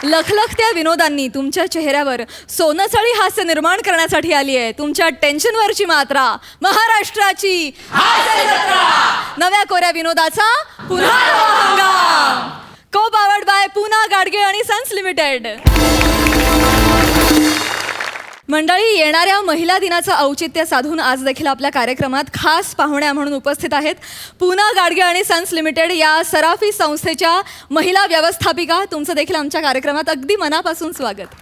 लखलखत्या विनोदांनी तुमच्या चेहऱ्यावर सोनसळी हास्य निर्माण करण्यासाठी आली आहे. तुमच्या टेन्शनवरची मात्रा महाराष्ट्राची हास्य जत्रा. नव्या कोऱ्या विनोदाचा पुन्हा नवा हंगाम. को पावर्ड बाय पूना गाडगे आणि सन्स लिमिटेड. मंडळी, येणाऱ्या महिला दिनाचं औचित्य साधून आज देखील आपल्या कार्यक्रमात खास पाहुण्या म्हणून उपस्थित आहेत पूना गाडगे आणि सन्स लिमिटेड या सराफी संस्थेच्या महिला व्यवस्थापिका. तुमचं देखील आमच्या कार्यक्रमात अगदी मनापासून स्वागत.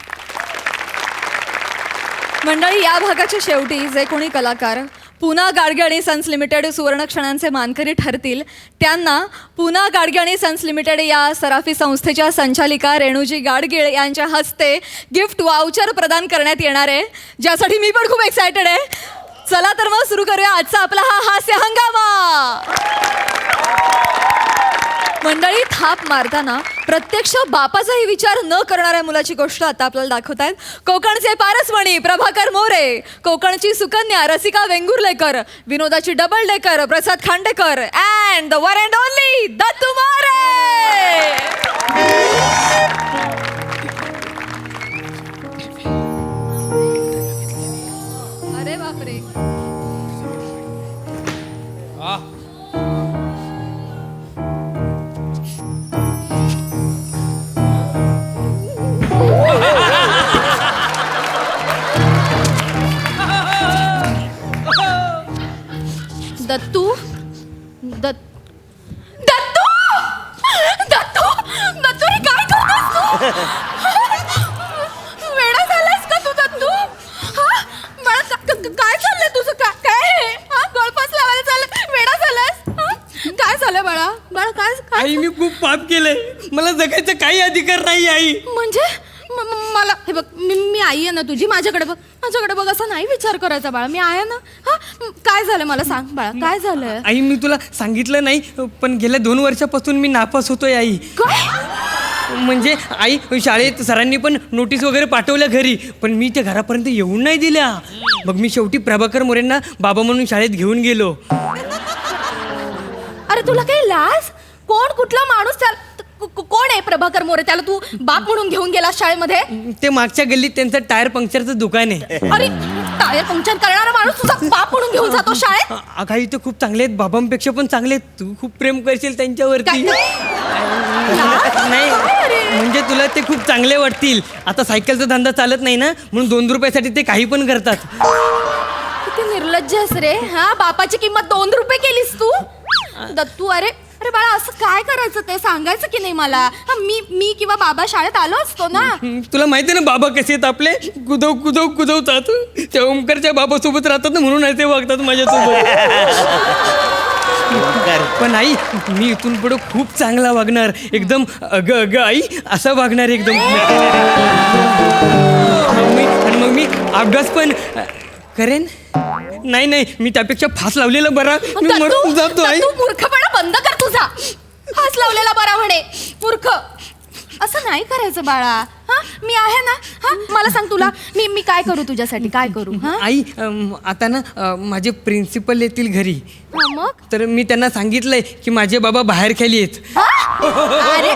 मंडळी, या भागाच्या शेवटी जे कोणी कलाकार पूना गाडगे आणि सन्स लिमिटेड सुवर्ण क्षणांचे मानकरी ठरतील त्यांना पूना गाडगे आणि सन्स लिमिटेड या सराफी संस्थेच्या संचालिका रेणूजी गाडगीळ यांच्या हस्ते गिफ्ट वाउचर प्रदान करण्यात येणार आहे, ज्यासाठी मी पण खूप एक्सायटेड आहे. चला तर मग सुरू करूया आजचा आपला हा हास्य हंगामा. मंडळी, थाप मारताना प्रत्यक्ष बापाचाही विचार न करणाऱ्या मुलाची गोष्ट आता आपल्याला दाखवतायत कोकणचे पारसमणी प्रभाकर मोरे, कोकणची सुकन्या रसिका वेंगुर्लेकर, विनोदाची double decker Prasad Khandekar and the one and only Dattu More. अरे बापरे. दत्तू दत्तू दत्तू दत्तू रे, काय करतोस तू? वेडा झालास का तू दत्तू? बाळा, काय चाललंय तुझं? काय गळफास लावायला चाललं? वेडा झालास? काय झालं बाळा? बाळा काय? आई, मी खूप पाप केलंय. मला जगायचा काही अधिकार नाही आई. म्हणजे मला हे बघ, मी आई आहे ना तुझी. माझ्याकडे बघ असा नाही विचार करायचा बाळा, मी आहे ना. काय झालं मला सांग बाळा, काय झालं? आई, मी तुला सांगितलं नाही, पण गेल्या 2 वर्षापासून मी नापास होतोय आई. काय? म्हणजे आई, शाळेत सरांनी पण नोटीस वगैरे पाठवल्या घरी, पण मी त्या घरापर्यंत येऊन नाही दिल्या. मग मी शेवटी प्रभाकर मोरेंना बाबा म्हणून शाळेत घेऊन गेलो. अरे तुला काही लाज? कुठला माणूस? कोण आहे प्रभाकर मोरे? त्याला तू बाप म्हणून घेऊन गेला शाळेमध्ये? ते मागच्या गल्लीत त्यांचं टायर पंक्चरचं दुकान आहे. अरे, टायर पंक्चर करणारा माणूस तुझा बाप म्हणून घेऊन जातो शाळेत? काही ते खूप चांगले आहेत, बाबांपेक्षा पण चांगले आहेत. तू खूप प्रेम करशील त्यांच्यावरती. नाही, म्हणजे तुला ते खूप चांगले वाटतील. आता सायकलचा धंदा चालत नाही ना, म्हणून 2 रुपयासाठी ते काही पण करतात. किती निर्लज्ज आहेस रे. बापाची किंमत 2 रुपये केलीस तू दत्तू. अरे बाळा, असं काय करायचं ते सांगायचं की नाही मला? मी किंवा बाबा शाळेत आलो असतो ना. तुला माहिती आहे ना बाबा कसे आहेत आपले, कुदवतात. त्या ओमकारच्या बाबासोबत राहतात ना, म्हणून असे वागतात माझ्यासोबत. पण आई, मी इथून पुढे खूप चांगला वागणार. एकदम अग आई असा वागणार एकदम. मग मी अभ्यास पण करेन. नाही, मी त्यापेक्षा फास लावलेला बरा. मी मरून जातो आई. मूर्खपणा बंद कर तुझा. फास लावलेला बरा म्हणे, मूर्ख. असं नाही करायचं बाळा. मी आहे ना. मला सांग, तुला मी काय करू तुझ्यासाठी? काय करू? आई, आता ना माझे प्रिन्सिपल येतील घरी. मग तर मी त्यांना सांगितलंय की माझे बाबा बाहेर खाली आहेत. अरे,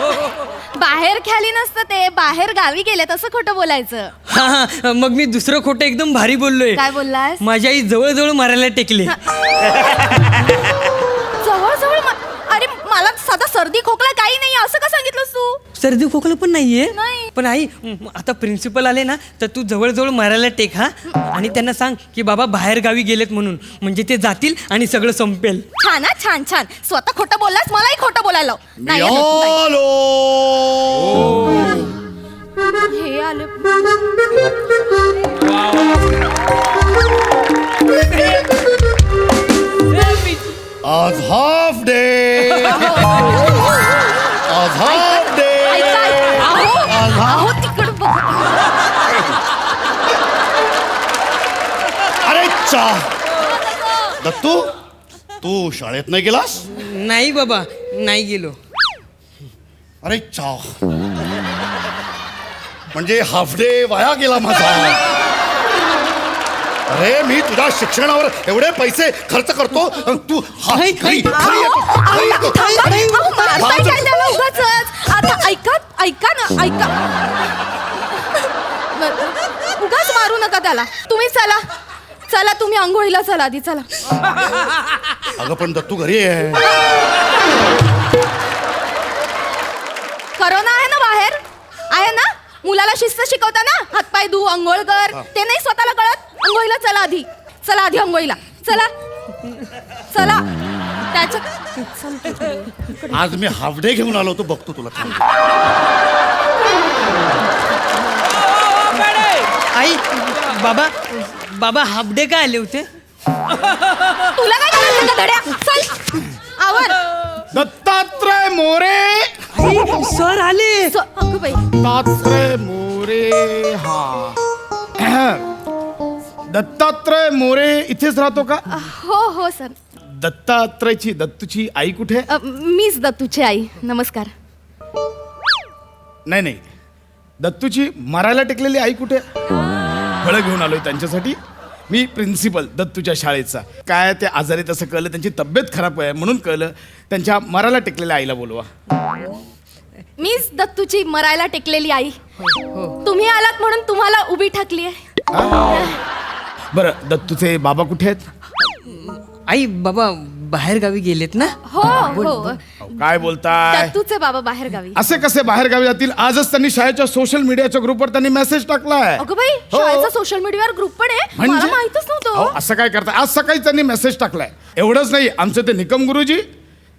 बाहेर खाली नसतं ते, बाहेर गावी गेले, तसं खोटं बोलायचं. हा, मग मी दुसरं खोटं एकदम भारी बोललोय. काय बोललास? माझी आई जवळ मारायला टेकले. जवळ अरे, मला साधा सर्दी खोकला काही नाही असं का सांगितलंस तू? सर्दी खोकला पण नाहीये. नाही. पण आई, आता प्रिन्सिपल आले ना, तर तू जवळ मारायला टेक. आणि त्यांना सांग की बाबा बाहेर गावी गेलेत म्हणून. म्हणजे ते जातील आणि सगळं संपेल. छान. स्वतः खोटं बोललास, मलाही खोटं बोलायला लाव. नाही, हे आले. आज हाफ डे. आज हाफ डे. अहो, तिकडं बघ. अरे चा दत्तू, तू शाळेत नाही गेलास? नाही बाबा, नाही गेलो. अरे चा, म्हणजे हाफ डे वाया गेला माझा. अरे, मी तुझ्या शिक्षणावर एवढे पैसे खर्च करतो, तू आता ऐका ना ऐका. उगाच मारू नका त्याला. तुम्ही चला चला, तुम्ही आंघोळीला चला आधी, चला. अगं पण दत्तू घरी आहे. करोना आहे ना बाहेर, आहे ना. मुलाला शिस्त शिकवता ना, हातपाय धू, आंघोळ कर. ते नाही स्वतःला कळत. आंघोळीला चला आधी, चला आधी आंघोळीला चला चला. त्याच्या आज मी हाफ डे घेऊन आलो होतो, बघतो तुला. आई बाबा बाबा हाफ डे का आले होते? तुला काय करायचं का धड्या? चल आवर. दत्तात्रय मोरे. सर आले. अगं बाई, दत्तात्रय मोरे. हा दत्तात्रय मोरे इथेच राहतो का? हो हो सर. दत्तात्रयची दत्तूची आई कुठे? मीच दत्तूची आई. नमस्कार. नाही नाही, दत्तूची मरायला टेकलेली आई कुठे? फळं घेऊन आलोय त्यांच्यासाठी. मी प्रिन्सिपल दत्तूच्या शाळेचा. काय ते आजारी तसं कळलं, त्यांची तब्येत खराब आहे म्हणून कळलं. त्यांच्या मरायला टेकलेल्या आईला बोलवा. मीच दत्तूची मरायला टेकलेली आई. तुम्ही आलात म्हणून तुम्हाला उभी ठाकली आहे. बरं, दत्तूचे बाबा कुठे आहेत? आई बाबा बाहेर गावी गेलेत ना. हो हो. काय बोलताय? दत्तूचे बाबा बाहेर गावी. असे कसे बाहेर गावी जातील? आजच त्यांनी शाळेच्या सोशल मीडियाच्या ग्रुपवर त्यांनी मेसेज टाकलाय. अगं बाई, हो. शाळेचा सोशल मीडियावर ग्रुप पण आहे. मला म्हणजे माहितच अहो, नव्हतं. असं काय करताय? आज सकाळी त्यांनी मेसेज टाकलाय. एवढंच नाही, आमचे ते निकम गुरुजी,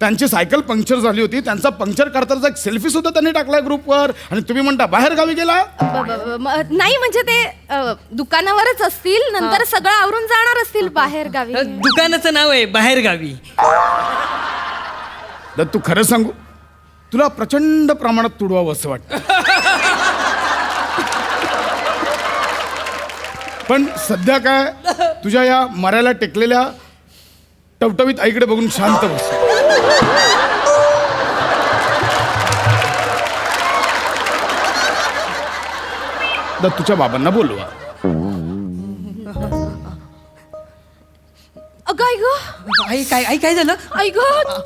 त्यांची सायकल पंक्चर झाली होती, त्यांचा पंक्चर करताना एक सेल्फी सुद्धा त्यांनी टाकलाय ग्रुपवर. आणि तुम्ही म्हणता बाहेर गावी गेला? नाही म्हणजे ते दुकानावरच असतील, नंतर सगळं आवरून जाणार असतील बाहेर गावी. दुकानाचं नाव आहे बाहेर गावी. दत्तू, खरं सांगू, तुला प्रचंड प्रमाणात तुडवावं असं वाटतं. पण सध्या काय, तुझ्या या मरायला टेकलेल्या टवटवीत आईकडे बघून शांत बस. दत्तूच्या बाबांना बोलवा. अगं आई ग, आई काय आई काय झालं? आई ग,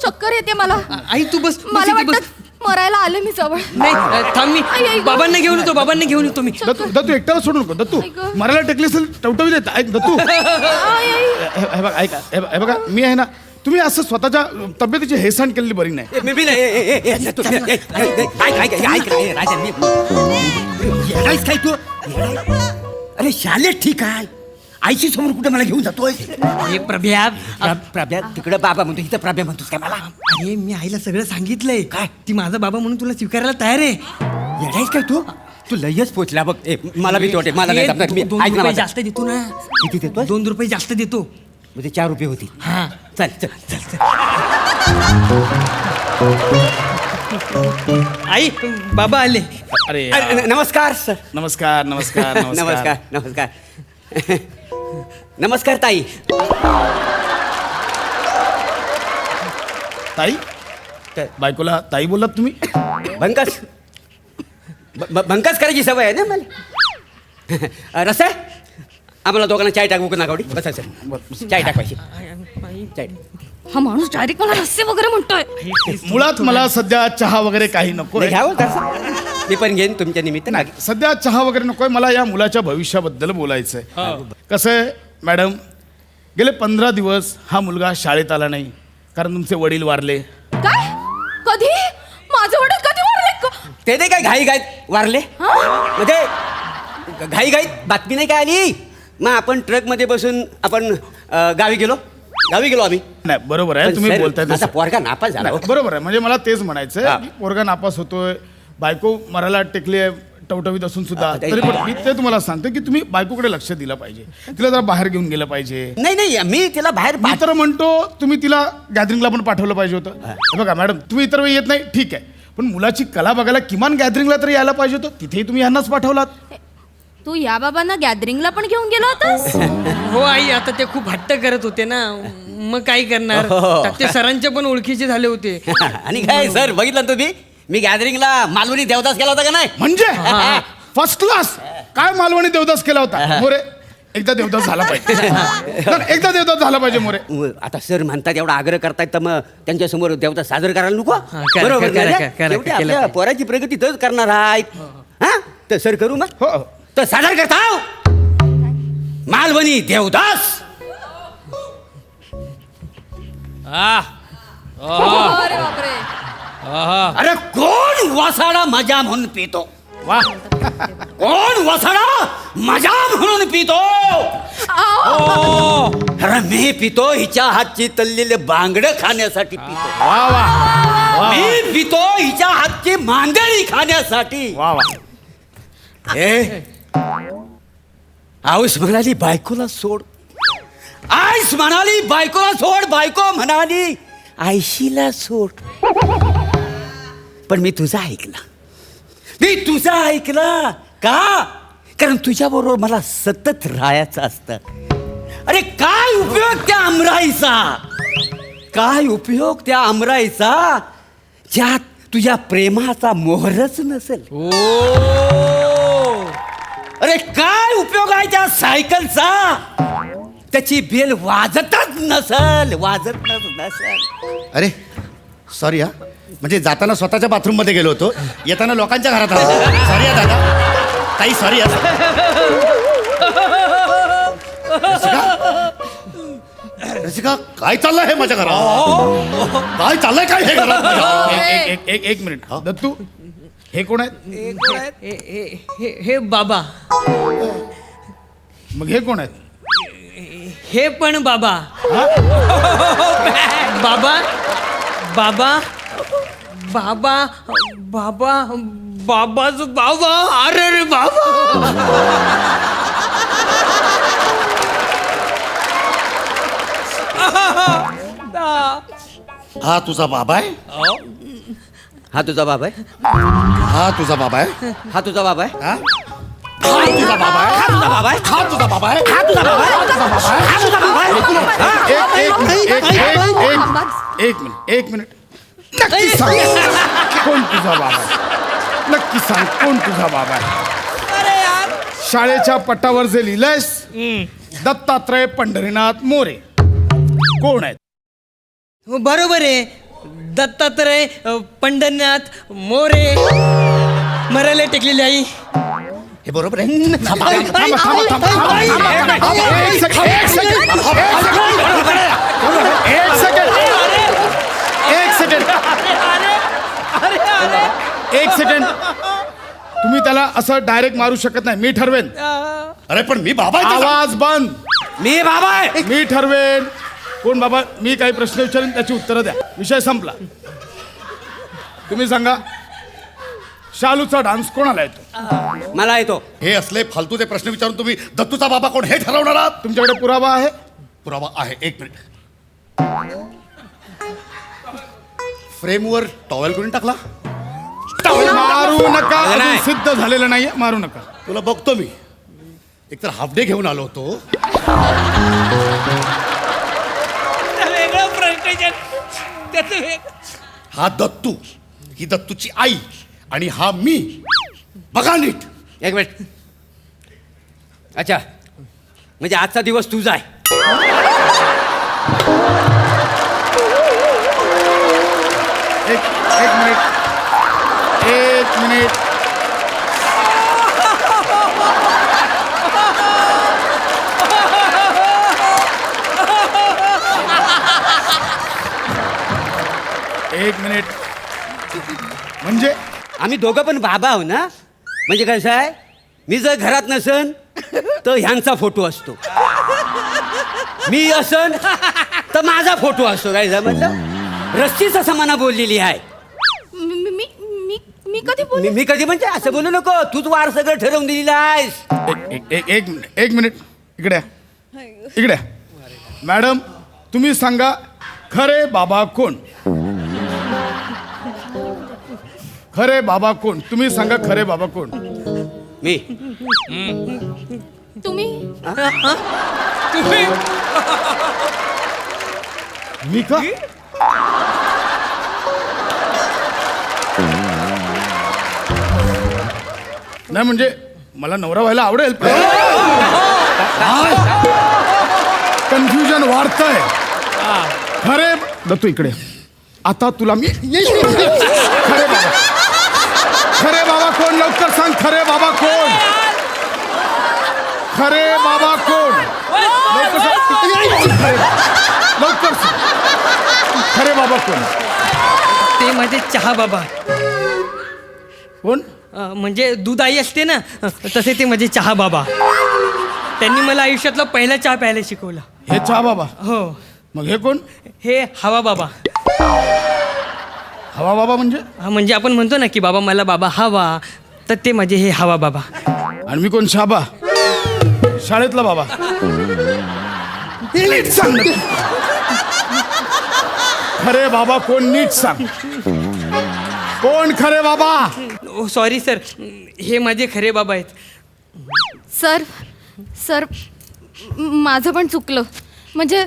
चक्कर येते मला. आई तू बस. मला बस. वाटतं मरायला आले मी जवळ. नाही थांब, आई, आई मी गं. बाबांना घेऊन येतो. बाबांना घेऊन येतो मी. दत्तू एकट्याला सोडू नको. दत्तू, आई गं. मरायला टेकली असेल टवटवीत येत. ऐक दत्तू, आई, आई. हे बघा, ऐका, हे बघा, मी आहे ना, तुम्ही असं स्वतःच्या तब्येतीची हेळसांड केलेली बरी नाही. काय तू? अरे शालेत ठीक आहे. आईची समोर कुठे मला घेऊन जातोय? हे प्रभ्या. प्रभ्या तिकडे बाबा म्हणतो, इथं प्रभ्या म्हणतोस काय मला? अरे मी आईला सगळं सांगितलंय. काय ती माझा बाबा म्हणून तुला स्वीकारायला तयार आहे. येडायस काय तू? तू लयच पोचला बघ. मला भीती वाटते. मला नाही जमणार. मी 2 ऐक ना रुपये माझं. जास्त देतो ना. किती देतोय? 2 रुपये जास्त देतो. म्हणजे 4 रुपये होती. हा चल चल चल. आई बाबा आले. अरे नमस्कार सर. नमस्कार नमस्कार नमस्कार नमस्कार. नमस्कार ताई. ताई, बायकोला ताई बोललात तुम्ही? भंकस भंकस करायची सवय आहे ना मला. रस आहे आम्हाला दोघांना चाय टाकू नका. बसा सर, चाय टाकायची. चाय. हा माणूस डायरेक्ट मला रस्से वगैरे म्हणतोय. मुळात मला सध्या चहा वगैरे काही नकोय. घ्यावं तसं. मी पण घेईन तुमच्या निमित्त. सध्या चहा वगैरे नकोय. मला या मुलाच्या भविष्याबद्दल बोलायचंय. कसं आहे मॅडम, गेले 15 दिवस हा मुलगा शाळेत आला नाही कारण तुमचे वडील वारले. काय? कधी? माझे वडील कधी वारले? ते नाही काय घाई घाईत वारले? म्हणजे घाई घाईत बातमी नाही काय आली? मग आपण ट्रकमध्ये बसून आपण गावी गेलो आम्ही. नाही, बरोबर आहे, तुम्ही बोलताय माझा तसं. पोरगा नापास झाला. बरोबर आहे, म्हणजे मला तेच म्हणायचंय हा. की पोरगा नापास होतोय, बायको मरायला टेकली आहे टवटवीत असून सुद्धा. हा, तरी पण मी ते तुम्हाला सांगतो की तुम्ही बायकोकडे लक्ष दिलं पाहिजे. तिला जरा बाहेर घेऊन गेलं पाहिजे. नाही मी तिला बाहेर मी तर म्हणतो तुम्ही तिला गॅदरिंगला पण पाठवलं पाहिजे होतं. हे बघा मॅडम, तुम्ही इतर वेळी येत नाही ठीक आहे, पण मुलाची कला बघायला किमान गॅदरिंगला तरी यायला पाहिजे होतं. तिथेही तुम्ही यांनाच पाठवलात. तू या बाबांना गॅदरिंगला पण घेऊन गेला होतास? हो आई, आता ते खूप हट्ट करत होते ना, मग काय करणार. ते सरांच्या पण ओळखीचे झाले होते. आणि काय सर बघितलं ना तुम्ही, मी गॅदरिंगला मालवणी देवदास केला होता का नाही? म्हणजे फर्स्ट क्लास. काय मालवणी देवदास केला होता? मोरे, एकदा देवदास झाला पाहिजे नाही, एकदा देवदास झाला पाहिजे मोरे. आता सर म्हणतात एवढा आग्रह करतायत तर मग त्यांच्यासमोर देवता सादर करायला नको करा, बरोबर करा, ना? करा, करा, शेवटी केलं आपल्या पाहिजे. पोराची प्रगती तच करणार आहेत हा तर सर करू मग हो हो. तर सादर करता मालवणी देवदास. अरे बापरे. अरे कोण वसाडा मजा म्हणून पितो वा कोण वसाडा मजा म्हणून पितो. अरे मी पितो हिच्या हातची तल्लेले बांगड खाण्यासाठी पितो. वा वा वा मी पितो हिच्या हातची मांदेळी खाण्यासाठी. वा वा. आऊस म्हणाली बायकोला सोड आईस म्हणाली बायकोला सोड बायको म्हणाली आईशीला सोड. पण मी तुझा ऐकला का कारण तुझ्या बरोबर मला सतत राहायचं असतं. अरे काय उपयोग त्या आमराईचा ज्यात तुझ्या प्रेमाचा मोहरच नसेल. अरे काय उपयोग आहे त्या सायकलचा त्याची बेल वाजतच नसल. अरे सॉरी हा म्हणजे जाताना स्वतःच्या बाथरूम मध्ये गेलो होतो येताना लोकांच्या घरात आलो. सॉरी हा दादा ताई सॉरी रसिका काय चाललंय हे माझ्या घरात काय चाललंय काय हे घरात माझ्या? एक मिनिट दत्तू हे कोण आहेत? हे बाबा. मग हे कोण आहेत? हे पण बाबा. बाबा बाबा बाबा बाबा बाबाच बाबा. अरे रे बाबा. हा तुझा बाबा आहे हा तुझा बाबा आहे हा तुझा बाबा आहे हा तुझा बाबा आहे हा हा तुझा बाबा आहे हा तुझा बाबा आहे हा तुझा बाबा आहे हा तुझा बाबा आहे हा तुझा बाबा आहे. एक मिनिट नक्की सांग कोण तुझा बाबा आहे? नक्की सांग कोण तुझा बाबा आहे? शाळेच्या पटावर जे लिहिलंयस दत्तात्रय पंढरीनाथ मोरे कोण आहेत? बरोबर आहे. दत्तात्रय पंढरीनाथ मोरे मरायला टेकलेली आई. हे बरोबर आहे थांबा, थांबा. एक सेकंड तुम्ही त्याला असं डायरेक्ट मारू शकत नाही. मी ठरवेन. अरे पण मी बाबा आहे त्याचा. आवाज बंद. मी बाबा आहे मी ठरवेन कोण बाबा. मी काही प्रश्न विचारेन त्याची उत्तरं द्या. विषय संपला. तुम्ही सांगा शालूचा डान्स कोणाला येतो? मला येतो. हे असले फालतूचे प्रश्न विचारून तुम्ही दत्तूचा बाबा कोण हे ठरवणार आहात? तुमच्याकडे पुरावा आहे? पुरावा आहे. एक मिनिट फ्रेमवर टॉवेल करून टाकला. मारू नका. नाही. अजून सिद्ध झालेलं नाहीये. मारू नका. तुला बघतो मी. एकतर हाफ डे घेऊन आलो होतो. हा दत्तू ही दत्तूची आई आणि हा मी. बघा नीट. एक मिनिट. अच्छा म्हणजे आजचा दिवस तुझा आहे. एक मिनिट. एक मिनिट. एक मिनिट. म्हणजे आम्ही दोघं पण बाबा आहो ना. म्हणजे कसं आहे मी जर घरात नसन तर ह्यांचा फोटो असतो. मी असन तर माझा फोटो असतो. काय समजलं. रस्सीच असं मना बोललेली आहे. मी कधी बोल मी कधी म्हणजे असं बोलू नको. तूच वार सगळं ठरवून दिलेलं आहेस. एक मिनिट. इकडे या. इकडे या. मॅडम तुम्ही सांगा खरे बाबा कोण? खरे बाबा कोण? तुम्ही सांगा खरे बाबा कोण? मी तुम्ही मी का? नाही म्हणजे मला नवरा व्हायला आवडेल. कन्फ्युजन वाढतंय. खरे दत्तू इकडे. आता तुला मी खरे बाबा, खरे बाबा कोण? लवकर सांग. खरे बाबा कोण? खरे बाबा कोण? लवकर सांग. लवकर सांग. खरे बाबा कोण? ते माझे चहा बाबा. कोण? म्हणजे दूध आई असते ना, तसे ते माझे चहा बाबा. त्यांनी मला आयुष्यातला पहिला चहा प्यायला शिकवला. हे चहा बाबा. हो. मग हे कोण? हे हवा बाबा. हवा बाबा म्हणजे? म्हणजे आपण म्हणतो ना की बाबा मला बाबा हवा, तर ते माझे हे हवा बाबा. आणि मी कोण? शाबा, शाळेतला बाबा. नीट सांग ना. खरे बाबा कोण? नीट सांग. कोण खरे बाबा? ओ सॉरी सर, हे माझे खरे बाबा आहेत. सर सर माझं पण चुकलं. म्हणजे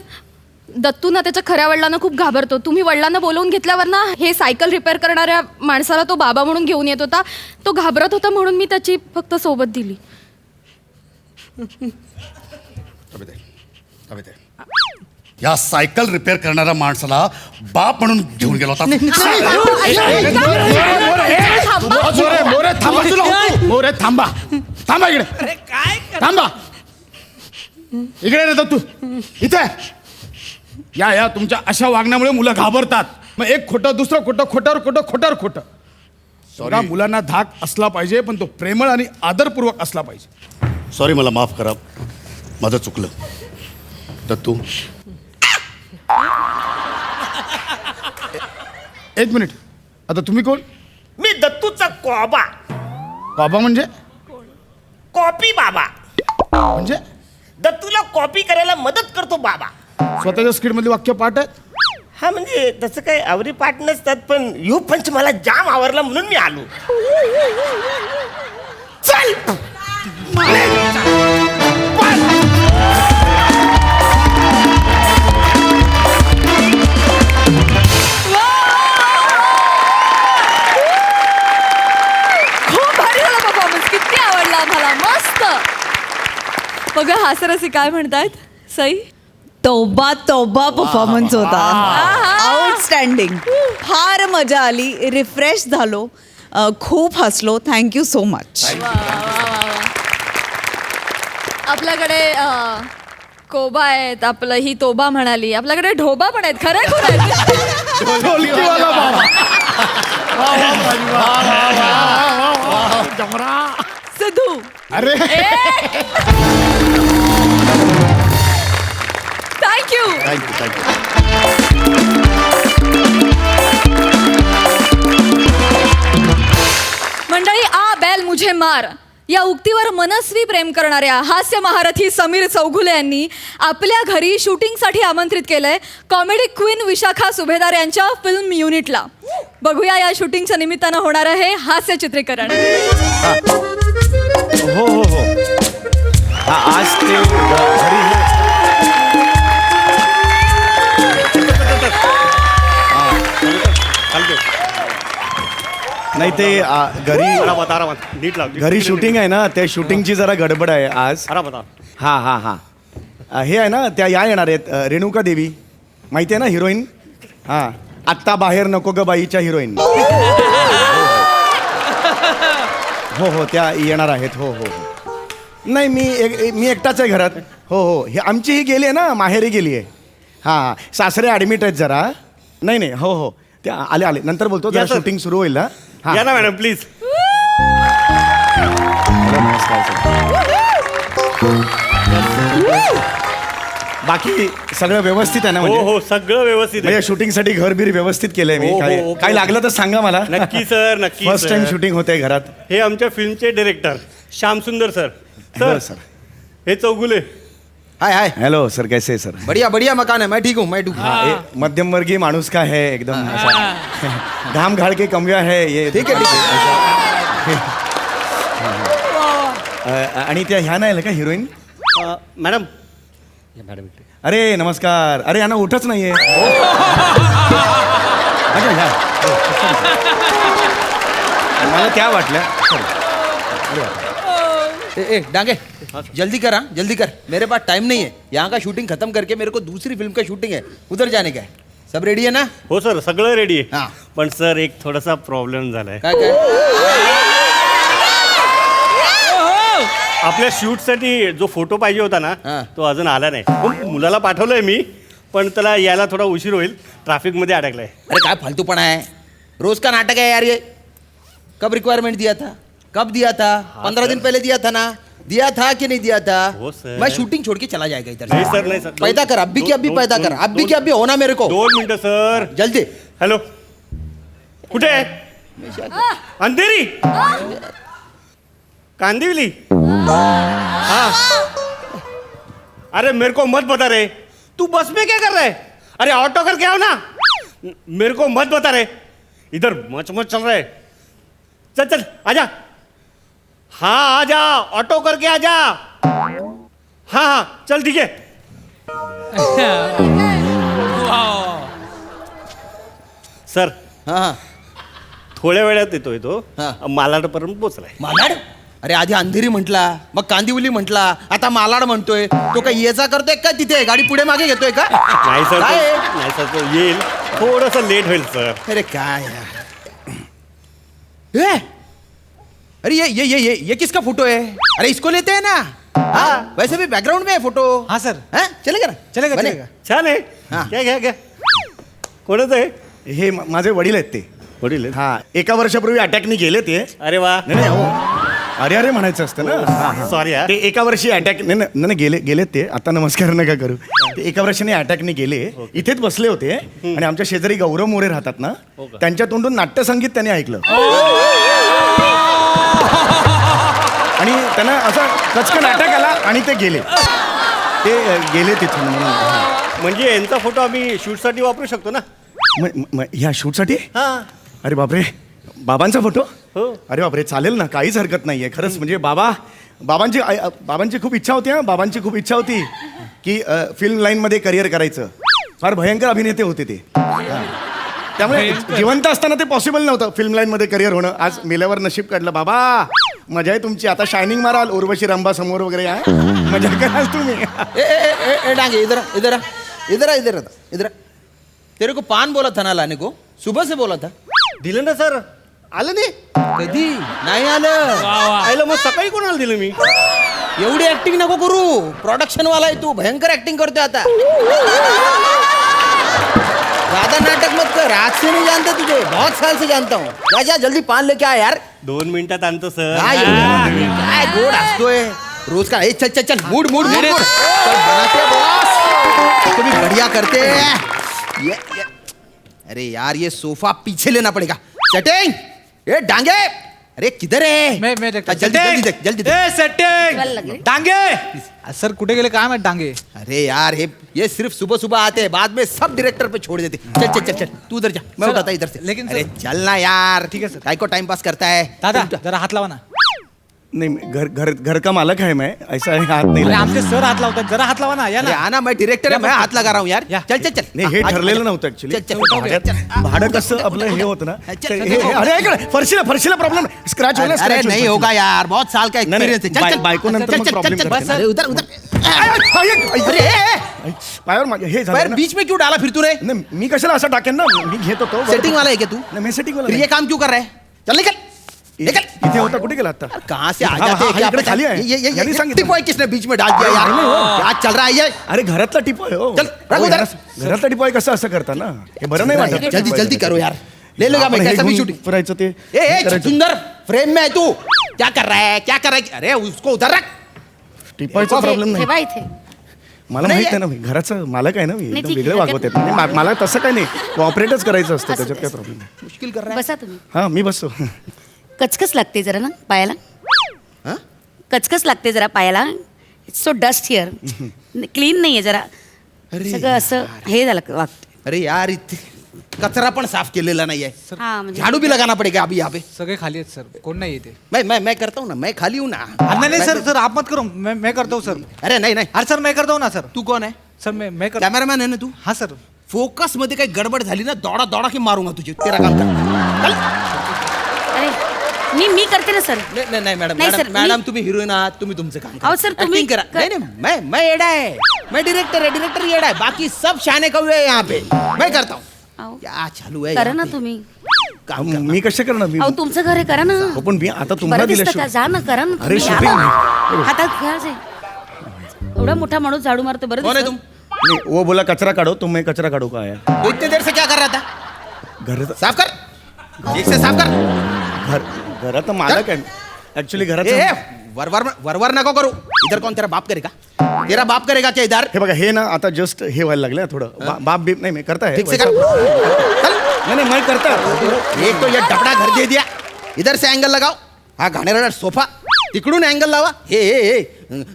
दत्तू ना त्याच्या खऱ्या वडिलांना खूप घाबरतो. तुम्ही वडिलांना बोलवून घेतल्यावर ना हे सायकल रिपेअर करणाऱ्या माणसाला तो बाबा म्हणून घेऊन येत होता. तो घाबरत होता म्हणून मी त्याची फक्त सोबत दिली. या सायकल रिपेअर करणाऱ्या माणसाला बाप म्हणून घेऊन गेला होता. मोरे थांबा. मोरे थांबा. थांबा इकडे. थांबा इकडे रे दत्तू. इथे या तुमच्या अशा वागण्यामुळे मुलं घाबरतात. मग एक खोटं, दुसरं खोटं, खोट्यावर खोटं, खोट्यावर खोटं. सगळ्या मुलांना धाक असला पाहिजे, पण तो प्रेमळ आणि आदरपूर्वक असला पाहिजे. सॉरी, मला माफ करा, माझं चुकलं. दत्तू, एक मिनिट. आता तुम्ही कोण? मी दत्तूचा कॉबा. बाबा म्हणजे? कॉपी बाबा. म्हणजे दत्तूला कॉपी करायला मदत करतो बाबा. स्वतःच्या स्किट मधली वाक्य पाठ आहेत? हा म्हणजे तसं काही आवरी पाठ नसतात, पण यो पंच मला जाम आवरला म्हणून मी आलो. चल खूप भारी झाला परफॉर्मन्स. किती आवडला आम्हाला. मस्त. बघा हास्यरसी काय म्हणतायत. सई तौबा तौबा परफॉर्मन्स होता. आउटस्टँडिंग. फार मजा आली, रिफ्रेश झालो, खूप हसलो. Thank you so much. आपल्याकडे कोबा आहेत, आपलं ही तोबा म्हणाली, आपल्याकडे ढोबा पण आहेत. खरं खूप आहेत. ढोलकीवाला बाबा. जमरा. सिद्धू. अरे थँक्यू. थँक्यू. मंडळी, आ बैल मुझे मार या उक्तीवर मनस्वी प्रेम करणाऱ्या हास्य महारथी समीर चौघुले यांनी आपल्या घरी शूटिंगसाठी आमंत्रित केलंय कॉमेडी क्वीन विशाखा सुभेदार यांच्या फिल्म युनिटला. बघूया या शूटिंगच्या निमित्तानं होणार आहे हास्य चित्रीकरण. हो हो हो. हा आज ते घरी नाही ते घरी शूटिंग आहे ना, त्या शूटिंगची जरा गडबड आहे आज. हां हां हां. हे आहे ना, त्या या येणार आहेत रेणुका देवी, माहिती आहे ना हिरोईन. हां, आत्ता बाहेर नको ग बाईच्या हिरोईन. हो हो, त्या येणार आहेत. हो हो. नाही मी एकटाच आहे घरात. हो हो. हे आमची ही गेली आहे ना, माहेरी गेली आहे. हां, सासरे ॲडमिट आहेत जरा. नाही नाही. हो हो, त्या आले नंतर बोलतो. जरा शूटिंग सुरू होईल ना. हां, या ना मॅडम प्लीज. बाकी सगळं व्यवस्थित आहे ना? हो म्हणजे हो, सगळं व्यवस्थित आहे. म्हणजे शूटिंगसाठी घर बीर व्यवस्थित केलंय मी. हो, काय हो, काय लागलं तर सांगा मला. नक्की सर, नक्की. फर्स्ट टाइम शूटिंग होते घरात. हे आमच्या फिल्मचे डायरेक्टर श्यामसुंदर सर. बरं, सर सर. हे चौगुले. हाय हाय. हेलो सर, कैसे है सर? बढ़िया बढ़िया मकान है. मैं ठीक हूँ. मध्यम वर्गीय माणूस का है एकदम ऐसा. घाम घाल के कमव्या है ये. ठीक है, ठीक आणि त्या ह्या नाही का हिरोईन? मॅडम. अरे नमस्कार. अरे यांना उठच नाहीये. अच्छा, ह्या. मला त्या वाटल्या. ए डांगे जल्दी कर हाँ जल्दी कर, मेरे पास टाइम नहीं है, यहाँ का शूटिंग खत्म करके मेरे को दूसरी फिल्म का शूटिंग है, उधर जाने का है. सब रेडी आहे ना? हो सर सगळं रेडी आहे. हां. पण सर एक थोडासा प्रॉब्लेम झालाय. काय काय? आपल्या शूटसाठी जो फोटो पाहिजे होता ना हां. तो अजून आला नाही. मुलाला पाठवलंय मी, पण त्याला यायला थोडा उशीर होईल, ट्रॅफिकमध्ये अडकलाय. अरे काय फालतूपणा है, रोज का नाटक है यार ये. कब रिक्वायरमेंट दिया था, कब दिया था? 15 दिन पहले दिया था ना, दिया था कि नहीं दिया था? हो, सर. मैं शूटिंग छोड़ के चला जाएगा इधर नहीं से. सर, नहीं सर. पैदा कर अभी की अभी पैदा कर, अभी की अभी होना मेरे को. 2 मिनिटं सर. जल्दी. हॅलो, कुठे आहे? अंधेरी, कांदिवली. हाँ. अरे मेरे को मत बता रे, तू बस में क्या कर रहा है? अरे ऑटो करके आओ ना. मेरे को मत बता रे, इधर मच मच चल रहा है. चल चल आजा. हाँ आजा, ऑटो करके आजा. हाँ हाँ चल ठीक है. सर हाँ हाँ थोड्या वेळात येतोय तो. हा. मालाडपर्यंत पोचलाय. मालाड. अरे आधी अंधेरी म्हटला, मग कांदिवली म्हटला, आता मालाड म्हणतोय. तो काय येचा करतोय का तिथे गाडी पुढे मागे घेतोय का? नाही सर काय आहे? नाही सर तो येईल, थोडस लेट होईल सर. अरे काय यार. ए! अरे ये किसका फोटो है? अरे इसको लेते हैं ना. हाँ वैसे भी बैकग्राउंड में है फोटो. हाँ सर. हाँ चलेगा ना? चलेगा, बने? चलेगा. छान आहे. हा. घ्या घ्या घ्या. कोणाचं आहे? हे माझे वडील आहेत ते. वडील आहेत. हा, एका वर्षापूर्वी अटॅकनी गेले ते. अरे वा. नाही नाही, हो. अरे अरे म्हणायचं असतं ना. सॉरी हा. ते एका वर्षी अटॅक नाही नाही नाही, गेले गेलेत ते. आता नमस्कार नका करू. ते एका वर्षाने अटॅकने गेले. इथेच बसले होते आणि आमच्या शेजारी गौरव मोरे राहतात ना, त्यांच्या तोंडून नाट्यसंगीत त्यांनी ऐकलं आणि त्यांना असा कचकन अटॅक आला आणि ते गेले. ते गेले तिथून म्हणून. म्हणजे यांचा फोटो आम्ही शूटसाठी वापरू शकतो ना? ह्या शूटसाठी? हा. अरे बापरे, बाबांचा फोटो? हो. अरे बापरे, चालेल ना, काहीच हरकत नाहीये. खरंच म्हणजे बाबांची खूप इच्छा होती. बाबांची खूप इच्छा होती की फिल्म लाईनमध्ये करिअर करायचं. फार भयंकर अभिनेते होते ते. हा. त्यामुळे जिवंत असताना ते पॉसिबल नव्हतं फिल्म लाईनमध्ये करिअर होणं. आज मेल्यावर नशीब काढलं. बाबा मजा आहे तुमची. आता शायनिंग माराल उर्वशी रंभा समोर वगैरे. या मजा कराल तुम्ही. ए डांगे इधर इधर इधर इधर इधर. तेरे को पान बोला था ना लाने को, सुबह से बोला था. दिलं ना सर. आलं नाही. कधी नाही आलं. आलं मग सकाळी कोणाला दिलं मी? एवढी ऍक्टिंग नको करू. प्रोडक्शन वाला आहे तू, भयंकर ऍक्टिंग करतोय आता. ज्यादा नाटक मत कर, आज से नहीं जानता तुझे, बहुत साल से जानता हूँ. जा जा जल्दी पान लेके आ यार. 2 मिनिटात आणतो सर. काय गोड असतोय रोज का. ए चल चल चल, मूड मूड मूड मूड. चल बनाते बॉस, तुम्ही बढ़िया करते. ये. अरे यार ये सोफा पीछे लेना पड़ेगा. सेटिंग. ए डांगे, अरे किधर है? मैं देखता हूं. जल्दी जल्दी देख जल्दी देख. सेटिंग डांगे. सर कुठे गेले काय माहित डांगे. अरे यार ये सिर्फ सुबह सुबह आते हैं, बाद में सब डायरेक्टर पे छोड़ देते. चल चल चल चल तू उधर जा, मैं सर, उठाता इधर से. लेकिन अरे सर- चल ना यार. ठीक है सर. काय को टाइम पास करता है दादा जरा हात लावा ना. नहीं, घर का मालक है मैं, ऐसा है हाथ नहीं अरे लगाना. आमचे सर हात लावतात, जरा हात लावा ना. या अरे ना. आना, मैं डायरेक्टर है, मैं हाथ लगा रहा हूँ यार. या. चल चल चल. नाही, हे आज- ठरलेलं आज- नव्हतं ऍक्च्युली. चल चल चल. भाडं कसं आपलं हे होतं ना. चल, चल, हे- हे- अरे ऐक, फरशीला प्रॉब्लेम स्क्रॅच होईल. अरे नहीं होगा यार, बहुत साल का नहीं, एक्सपीरियंस है. चल चल बायको नंतर चल मग चल problem चल करते चल. ना. अरे उधर उधर. अरे अरे पायावर माझ्या हे झालं पैर ना. बीच में क्यों डाला फिर तूने? नाही, मी कशाला असं टाकेन ना. मी घेत होतो. सेटिंग वाला है क्या तू? नाही, मी सेटिंग वाला फिर ये काम क्यों कर रहा है? चल निकल निकल. इथे होता, कुठे गेला आता? कहाँ से आ हाँ, जाते हाँ, हैं? क्या इकडे पता? खाली आहे. ये यांनी सांगितलं. टिपॉय किसने बीच में डाल दिया यार? नहीं, हो. क्या चल रहा है ये? अरे घरातला टिपॉय हो. चल, रख हो, उधर. यार, घरातला टिपॉय कसं असं करता ना. हे बरं नाही वाटत. जल्दी जल्दी करो यार. ले लेगा मैं कैसा भी शूटिंग. करायचं ते ए करायचं. सुंदर फ्रेम में है तू. क्या कर रहा है, क्या कर रहा है? अरे उसको उधर रख. टिपॉयचा प्रॉब्लेम नाही. ठेवा इथे. मला नाही माहित आहे ना, मी घराचा मालक आहे ना. मी एकदम ठीक वेगळे आहे, वागवत आहेत. नाही, मला तसं काही नाही. ऑपरेटच करायचं असतं, त्याच्यात काय प्रॉब्लेम नाही. मुश्किल कर रहा है. बसा तुम्ही. हा, मी बसतो. कचकच लागते जरा ना पायाला. हाँ? कचकच लागते जरा पायाला. It's so dust here. Clean नाही आहे जरा. अरे सगळं असं हे झालं वागतं. अरे यार इथे कचरा पण साफ केलेला नाही आहे. हा म्हणजे झाडू भी लगाना पड़ेगा अभी यहाँ पे. सगळे खाली आहेत सर, कोण नाही येते. मैं करता हूँ ना, मैं खाली हूँ ना. नहीं सर, सर आप मत करो, मैं करता हूँ सर. अरे नहीं नहीं. अरे सर मैं करता हूँ ना सर. तू कौन है? सर मैं करता. कॅमेरामॅन आहे ना तू? हाँ सर. फोकस मध्ये काही गडबड झाली ना, दौडा दौडा की मारूंगा तुझे. तेरा काम कर. चल. अरे मी करते ना सर. नहीं नहीं मैडम नहीं, मैडम सर, मैडम मी- तुम्ही हिरोइन आहात तुम्ही तुमचं काम करा. अहो, सर, तुम्ही Acting करा कर- नहीं नहीं मैं एडा है मैं डायरेक्टर है डायरेक्टर एडा है बाकी सब शाने कौवे है यहाँ पे मैं करता हूँ. अहो, क्या चालू है करा यहाँ ना पे? तुम्ही. काम करना. मी कसे करणार मी अहो तुमचं घर आहे करा ना. हो, पण मी आता तुम्हाला बरं दिलं दिसतं का? जा ना करा ना अरे, तुम्ही. शूटिंग या ना. हातात घ्या जे. एवढा मोठा माणूस झाडू मारतो बरं कौन है दिसतं. तुम नहीं, वो बोला कचरा काढो तो मैं कचरा काढू का आया तो इतने देर से क्या कर रहा था घर साफ कर ठीक से साफ कर. घरात मालक आहे ऍक्च्युली घरात ए, वर नको करू इधर कौन तेरा बाप करेगा तेरा बाप करेगा क्या इधर हे बघा हे ना आता जस्ट हे व्हायला लागलं ना थोडं बाप बीप नाही मी करता है ठीक से कर नहीं नहीं मैं करता एक तो ये डबडा घर दे दिया इधर से एंगल लगाओ हा घाणेरडा सोफा तिकडून एंगल लावा हे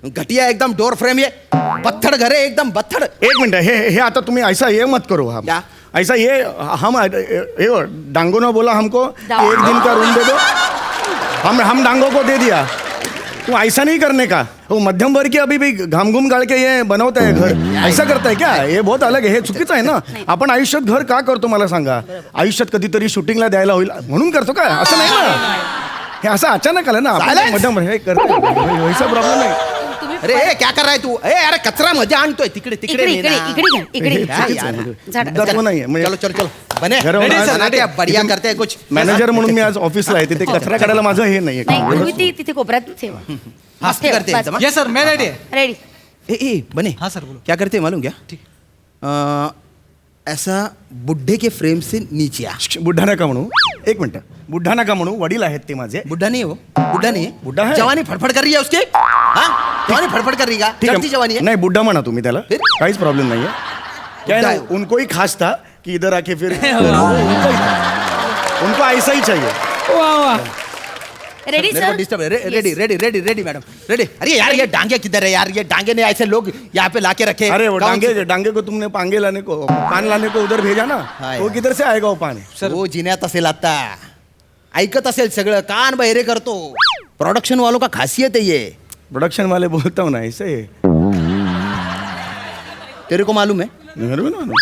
घटिया एकदम डोर फ्रेम ये बत्थड घर है एकदम बत्थड. एक मिनट हे आता तुम्ही ऐसा ये मत करो हम क्या? ऐसा ये हम ये डांगो ने बोला हमको कि एक दिन का रूम दे दो हम डांगो को दे दिया तू ऐसा नहीं करने का वो मध्यम वर्ग की अभी भी घाम घूम गाड़ के ये बनवता है घर ऐसा करता है क्या ये बहुत अलग है हे चुकीचं आहे ना आपण आयुष्यात घर का करतो मला सांगा आयुष्यात कधीतरी शूटिंगला द्यायला होईल म्हणून करतो का असं नाही ना हे असं अचानक आलं ना आपण Silence! मध्यम हे करतो वैसा प्रॉब्लेम नाही अरे क्या कर रहा है तू ए अरे कचरा मध्ये आणतोय तिकडे तिकडे इकडे नाही ना. इकडे इकडे हे घ्या, क्या इकडे. चुकीचं आहे यार? म्हणजे. झाडा- मुद्दाम नाहीये म्हणजे चलो चलो चलो बने घरावर आज- बना क्या बढ़िया करते हैं कुछ मॅनेजर म्हणून मी आज ऑफिसला आहे तिथे कचरा काढायला माझं हे नाहीये नाही तुम्ही ती तिथे कोपऱ्यात ठेवा. मस्ती ठेवा, करते हैं बस. एकदम, हाँ? येस सर मैं रेडी है रेडी. ए बने हाँ सर बोलो क्या करते हैं मालूम क्या ऐसा बुड्ढे के फ्रेम से नीचे आ. बुड्ढा नका म्हणू एक मिनिट बुड्ढा नका म्हणू वडील आहेत ते माझे बुड्ढा नहीं है वो बुड्ढा नहीं है बुड्ढा है. जवानी फड़फड़ कर रही है उसकी हाँ जवानी फड़फड़ कर रही है ठीक चढ़ती जवानी है नाही बुड्ढा म्हणा तुम्ही त्याला फिर? काहीच प्रॉब्लेम नाहीये क्या है बुड्ढा ना है. उनको ही खास था कि इधर आके फिर उनको ऐसा ही चाहिए वाह वाह रेडी मेरे को sir. Disturb ready ready ready ready madam ready. अरे यार ये डांगे किधर है यार ये डांगे ने ऐसे लोग यहाँ पे लाके रखे अरे वो कौन डांगे डांगे को तुमने पांगे लाने को पान लाने को उधर भेजा ना हाँ वो यार. किधर से आएगा वो पान वो जिन्यात असेल आता ऐकत असेल सगळं कान बहिरे करतो प्रोडक्शन वालों का खासियत है ये प्रोडक्शन वाले बोलता हूँ ना ऐसे तेरे को मालूम है मेरे को ना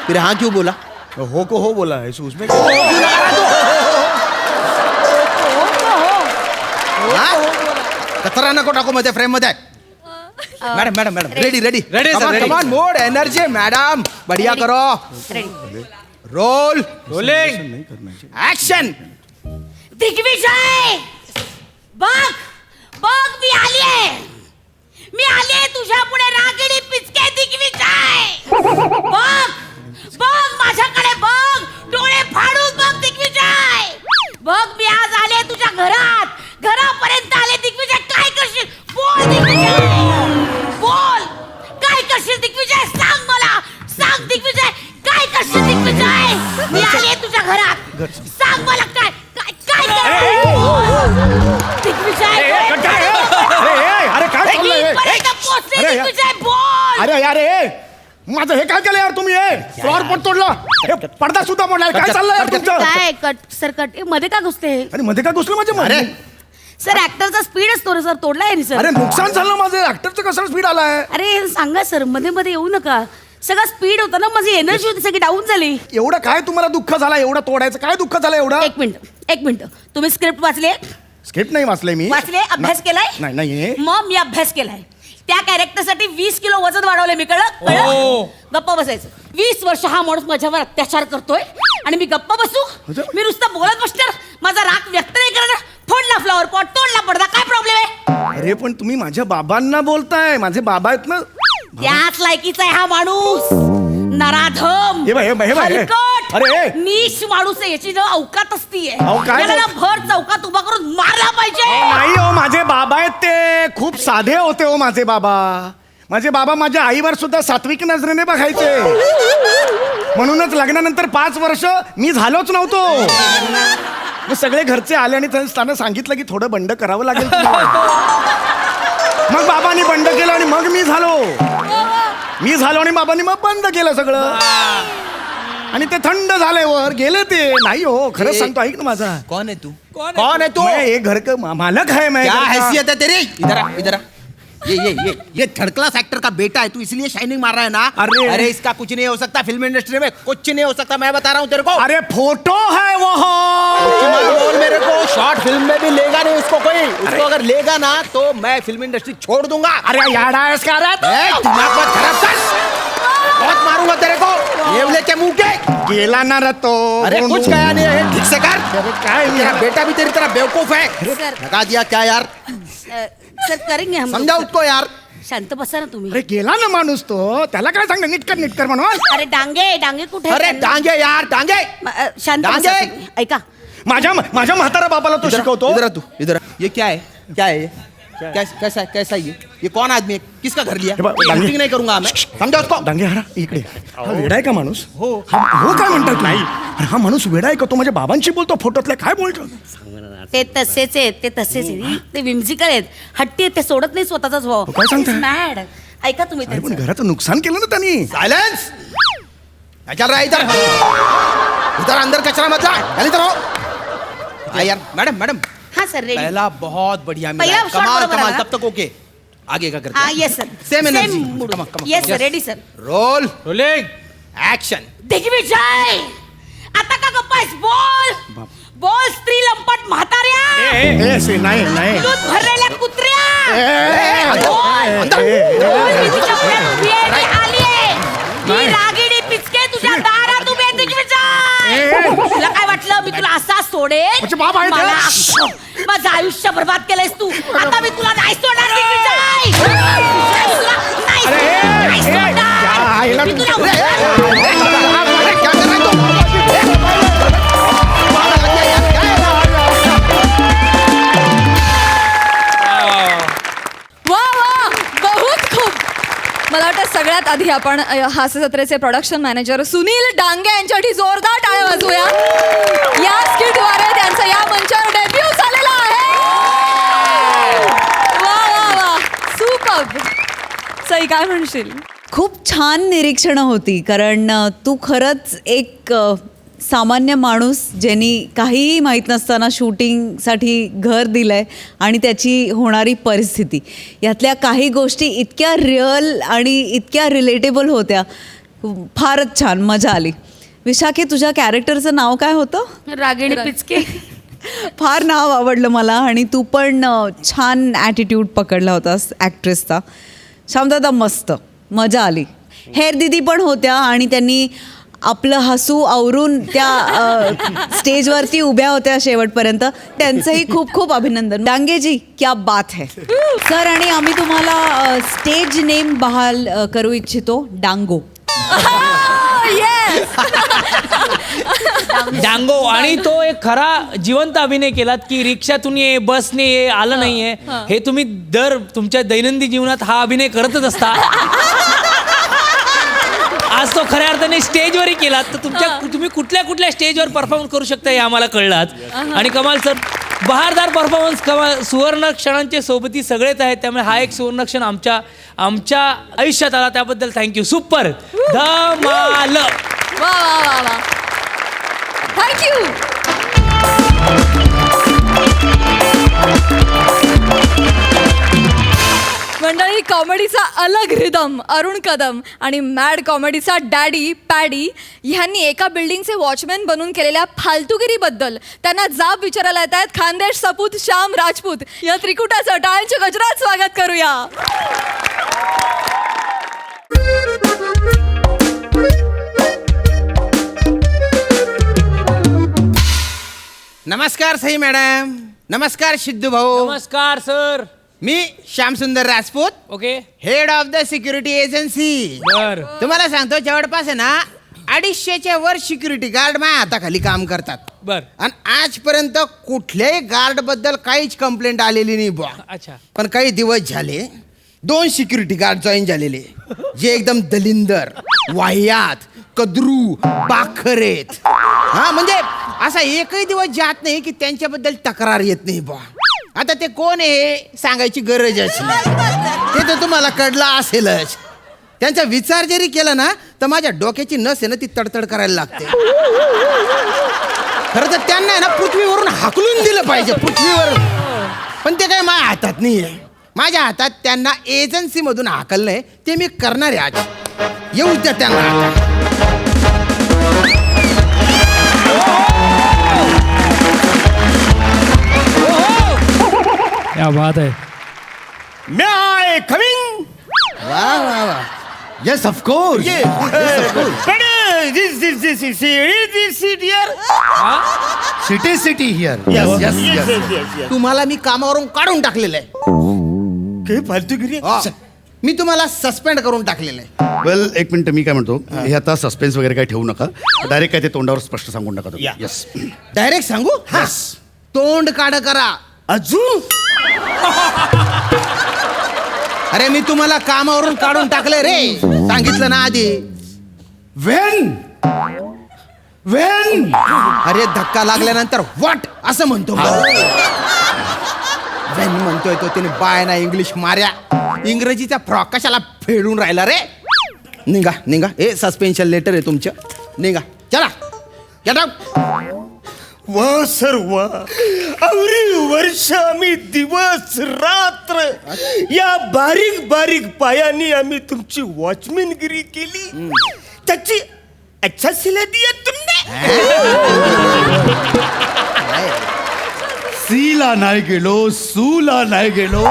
फिर हाँ क्यों बोला हो को हो बोला है उसमें हाँ? कचरा नको टाकू मध्ये फ्रेम मध्ये madam madam madam ready ready Ready, sir, ready. Come on mode energy madam बढ़िया करो ready. Roll rolling action Digvijay बघ बघ मी आले तुझ्या पुढे रागिणी पिचके दिग्विजय बघ बघ माझ्याकडे बघ डोळे फाडून बघ दिग्विजय बघ मी आज आले तुझ्या घरापर्यंत आले दिग्विजय काय करशील बोल दिग्विजय बोल काय करशील दिग्विजय सांग दिग्विजय काय करशील दिग्विजय मी आले तुझ्या घरात सांग मला काय काय काय करशील? दिग्विजय अरे काय चाललंय हे? इथपर्यंत पोहोचले अरे यार. दिग्विजय बोल अरे यार हे माझं हे काय केलं यार तुम्ही हे फ्लॉर पण तोडला हे पडदा सुद्धा मोडला काय चाललंय यार तुमचं काय कट सर कट मध्ये का घुसते आणि मध्ये काय घुसलं माझ्या अरे सर ऍक्टरचा स्पीड असतो ना सर तोडलाय सर अरे नुकसान झालं माझं ऍक्टरचं कसं स्पीड आलाय अरे सांगा सर मध्ये मध्ये येऊ नका सगळं स्पीड होतं ना माझी एनर्जी होती सगळी डाऊन झाली एवढं काय तुम्हाला दुःख झालं एवढं तोडायचं काय दुःख झालं एवढं एक मिनिट तुम्ही स्क्रिप्ट वाचले स्क्रिप्ट नाही वाचले मी अभ्यास केलाय नाही नाही मग मी अभ्यास केलाय त्या कॅरेक्टरसाठी 20 किलो वजन वाढवले मी कळलं गप्पा बसायचं 20 वर्ष हा माणूस माझ्यावर अत्याचार करतोय आणि मी गप्पा बसू मी नुसतं बोलत बसणार माझा राग व्यक्त नाही करणार फोडला फ्लॉवर पॉट तोडला पडदा काय प्रॉब्लेम आहे अरे पण तुम्ही माझ्या बाबांना बोलताय माझे बाबा आहेत ना त्याच लायकीचा आहे हा माणूस नराधम हे बाय, हे बाय, हे बाय, हे. हलकट, अरे. नीच माणूस आहे याची ना अवकात असतीये अहो, काय याला ना बोल- भर चौकात उभा करून मारला पाहिजे नाही हो माझे बाबा आहेत ते खूप साधे होते हो माझे बाबा माझ्या आईवर सुद्धा सात्विक नजरेने बघायचे म्हणूनच लग्नानंतर 5 वर्ष मी झालोच नव्हतो मग सगळे घरचे आले आणि त्यांना सांगितलं की थोडं बंड करावं लागेल तुम्हाला. मग बाबांनी बंड केलं आणि मग मी झालो आणि बाबांनी मग बंद केलं सगळं आणि ते थंड झाले वर गेले ते नाही हो खरंच सांगतो ऐक ना माझा कौन है तू कौन है तू मैं एक घर का मालक है मैं क्या घर का. हैसियत है तेरी इधर आ ये थर्ड क्लास एक्टर का बेटा है, तू इसलिए शाइनिंग मार रहा है ना? अरे इसका कुछ नहीं हो सकता, फिल्म इंडस्ट्री में कुछ नहीं हो सकता, मैं बता रहा हूँ तेरे को। अरे फोटो है वो, बोल मेरे को, शॉर्ट फिल्म में भी लेगा नहीं उसको कोई। उसको अगर लेगा ना तो मैं फिल्म इंडस्ट्री छोड़ दूंगा। अरे यार इसका दिमाग मत खराब कर, बहुत मारूंगा तेरे को येवले के मुंह के। गेला ना रे तो। अरे कुछ कहा नहीं है, ठीक से कर। काय तेरा बेटा भी तेरी तरह बेवकूफ है। लगा दिया क्या यार? सर करेंगे हम। समझा उसको यार। शांत बसा ना तुम्ही. अरे गेला ना माणूस तो, त्याला काय सांगणार नीटकर म्हणून. अरे डांगे कुठे अरे डांगे यार, डांगे शांत बसा डांगे. तुम्ही. ऐका माझ्या म्हातारा बापाला तो शिकवतो. इधर आ तू, इधर आ. ये क्या है? क्या है ये? कैसा ये कौन आदमी है? किसका घर लिया? शूटिंग नहीं करूंगा मैं, समझा उसको. डांगे हरा इकडे. हा वेडा आहे का माणूस? हो काय म्हणतात नाही. अरे हा माणूस वेडा आहे का? तो माझ्या बाबांशी बोलतो फोटोतले, काय बोलतो? ते तसेच आहेत, ते विमजिकल आहेत, हट्टी आहेत, ते सोडत नाही स्वतःचाच भाव. काय सांगताय? मॅड. ऐका तुम्ही अरे पण त्यांचं. घराचं नुकसान केलं ना त्यांनी. साइलेंस. क्या चल रहा है इधर? इधर अंदर कचरा मत ला, इधर आओ. यार मैडम हाँ सर रेडी. पहला बहुत बढ़िया मिला पहिला है. shot कमाल बरोबर कमाल, आला. तब तक ओके. आगे का करते हाँ हैं? Yes sir. Same energy. Mood. Come on, come on. Yes sir Yes. Ready sir. Roll rolling. Action. Digvijay आता का गप्पास बोल स्त्री लंपट म्हाताऱ्या, नाही दूध भरलेल्या कुत्र्या, अंदर. बोल मी तुझ्या पुढे उभी आहे, मी आलीये. मी रागिणी पिचके तुझ्या दारात उभी आहे दिग्विजय. तुला काय वाटलं मी तुला असा सोडेन? म्हणजे बाप आहे ते? मला अख्खं माझं आयुष्य बर्बाद केलंयस तू. आता मी तुला नाही सोडणार दिग्विजय. तुला नाही सोडणार. मी तुला क्या कर रहा है तू? वा वा बहुत खूप. मला वाटतं सगळ्यात आधी आपण हास्य जत्रेचे प्रोडक्शन मॅनेजर सुनील डांगे यांच्यासाठी जोरदार टाळ्या वाजवूया. या स्किटद्वारे त्यांचा या मंचावर डेब्यू झालेला आहे. वा वा वा सुपर्ब. सई काय म्हणशील? खूप छान निरीक्षणं होती, कारण तू खरंच एक सामान्य माणूस ज्यांनी काहीही माहीत नसताना शूटिंगसाठी घर दिलं आहे आणि त्याची होणारी परिस्थिती, यातल्या काही गोष्टी इतक्या रिअल आणि इतक्या रिलेटेबल होत्या. फारच छान, मजा आली. विशाखे, तुझ्या कॅरेक्टरचं नाव काय होतं? रागिणी पिचके. फार नाव आवडलं मला, आणि तू पण छान ॲटिट्यूड पकडला होतास ॲक्ट्रेसचा. शांतता मस्त, मजा आली. हेर दीदी पण होत्या आणि त्यांनी आपलं हसू आवरून त्या स्टेजवरती उभ्या होत्या शेवटपर्यंत. त्यांचंही खूप खूप अभिनंदन. डांगेजी क्या बात है सर. आणि आम्ही तुम्हाला स्टेज नेम बहाल करू इच्छितो, डांगो. डांगो. आणि तो एक खरा जिवंत अभिनय केलात की रिक्षातून ये, बसने ये, आलं नाहीये. हे तुम्ही दर तुमच्या दैनंदिन जीवनात हा अभिनय करतच असता. आज तो खऱ्या अर्थाने स्टेजवरही केलात, तर तुम्ही कुठल्या स्टेजवर परफॉर्मन्स करू शकता हे आम्हाला कळलात. आणि कमाल सर, बहारदार परफॉर्मन्स. कमाल. सुवर्ण क्षणांचे सोबती सगळेच आहेत, त्यामुळे हा एक सुवर्ण क्षण आमच्या आयुष्यात आला, त्याबद्दल थँक्यू. सुपर धमाल. वा वा वा वा थँक्यू. मंडळी, कॉमेडीचा अलग रिदम अरुण कदम आणि मॅड कॉमेडीचा डॅडी पॅडी ह्यांनी एका बिल्डिंगचे वॉचमॅन बनून केलेल्या फालतुगिरीबद्दल त्यांना जाब विचारायला येत आहेत खानदेश सपूत श्याम राजपूत. या त्रिकुटाचं टाळ्यांच्या गजरात स्वागत करूया. नमस्कार सई मॅडम. नमस्कार सिद्धू भाऊ. नमस्कार sir. Me Shyamsundar Rajput, okay. Head of the security agency. बर. तुम्हाला सांगतो, जवळपास आहे ना 250च्या वर सिक्युरिटी गार्ड माझ्या हाताखाली काम करतात. बर. आणि आजपर्यंत कुठल्याही गार्ड बद्दल काहीच कंप्लेंट आलेली नाही बुवा. अच्छा. पण काही दिवस झाले 2 सिक्युरिटी गार्ड जॉईन झालेले, जे एकदम दलिंदर, वाह्यात, कद्रू, पाखरेत. हा म्हणजे असा एकही दिवस जात नाही की त्यांच्याबद्दल तक्रार येत नाही बुवा. आता ते कोण आहे सांगायची गरजच नाही, ते तर तुम्हाला कळलं असेलच. त्यांचा विचार जरी केला ना तर माझ्या डोक्याची नस आहे ना ती तडतड करायला लागते. खरं तर त्यांना आहे ना पृथ्वीवरून हाकलून दिलं पाहिजे, पृथ्वीवर. पण ते काय माझ्या हातात नाही आहे. माझ्या हातात त्यांना एजन्सी मधून हाकललंय ते मी करणार आहे आज. येऊ द्या त्यांना आता. क्या बात आहे. मे आय कमिंग. वा वा वा. Yes of course. City here. Yes yes. तुम्हाला मी कामावरून काढून टाकलेलं आहे. फालतूगिरी. मी तुम्हाला सस्पेंड करून टाकलेलं आहे. वेल एक मिनिट, मी काय म्हणतो, हे आता सस्पेन्स वगैरे काय ठेवू नका, डायरेक्ट काय ते तोंडावर स्पष्ट सांगून नका. Yeah. येस. डायरेक्ट सांगू. तोंड काढ करा. अजून अरे मी तुम्हाला कामावरून काढून टाकलंय रे. सांगितलं ना आधी. वेन अरे धक्का लागल्यानंतर वाट असं म्हणतो. वेन म्हणतोय तो. त्याने बाय ना इंग्लिश मार्या. इंग्रजीचा फ्रॉक कशाला फेडून राहिला रे. निघा निघा. हे सस्पेन्शन लेटर आहे तुमचं. निघा चला. Get out. वा सर वा. अवरी वर्ष आम्ही दिवस रात्र या बारीक बारीक पायाने आम्ही तुमची वॉचमॅनगिरी केली. त्याची अच्छा सिला दिया तुमने. सीला नाही गेलो, सूला नाही गेलो.